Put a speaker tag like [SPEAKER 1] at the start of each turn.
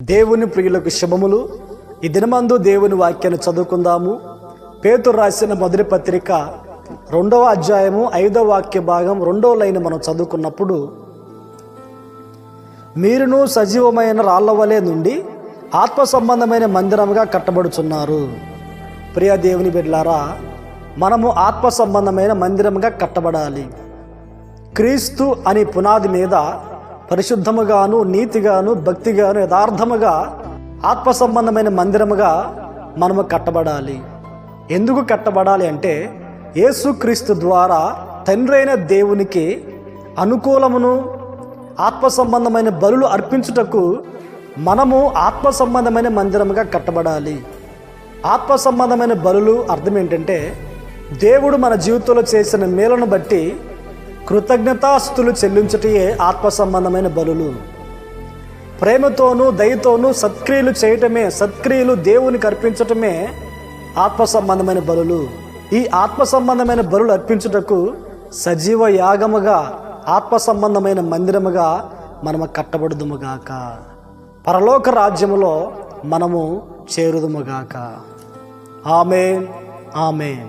[SPEAKER 1] దేవుని ప్రియులకు శుభములు. ఈ దినమందు దేవుని వాక్యాన్ని చదువుకుందాము. పేతురు రాసిన మొదటి పత్రిక 2వ అధ్యాయము 5వ వాక్య భాగం 2వ లైన్ మనం చదువుకున్నప్పుడు, మీరును సజీవమైన రాళ్ల వలె నుండి ఆత్మ సంబంధమైన మందిరముగా కట్టబడుచున్నారు. ప్రియ దేవుని బిడ్డలారా, మనము ఆత్మ సంబంధమైన మందిరముగా కట్టబడాలి. క్రీస్తు అని పునాది మీద పరిశుద్ధముగాను, నీతిగాను, భక్తిగాను, యథార్థముగా ఆత్మ సంబంధమైన మందిరముగా మనము కట్టబడాలి. ఎందుకు కట్టబడాలి అంటే, యేసుక్రీస్తు ద్వారా తండ్రి అయిన దేవునికి అనుకూలమును ఆత్మ సంబంధమైన బలులు అర్పించుటకు మనము ఆత్మ సంబంధమైన మందిరముగా కట్టబడాలి. ఆత్మ సంబంధమైన బలులు అర్థం ఏంటంటే, దేవుడు మన జీవితంలో చేసిన మేలను బట్టి కృతజ్ఞతాస్తుతులు చెల్లించుటయే ఆత్మ సంబంధమైన బలులు. ప్రేమతోనూ దయతోనూ సత్క్రియలు చేయటమే, సత్క్రియలు దేవునికి అర్పించటమే ఆత్మ సంబంధమైన బలులు. ఈ ఆత్మ సంబంధమైన బలులు అర్పించుటకు సజీవ యాగముగా, ఆత్మ సంబంధమైన మందిరముగా మనము కట్టబడుదుముగాక. పరలోక రాజ్యములో మనము చేరుదుముగాక. ఆమేన్, ఆమేన్.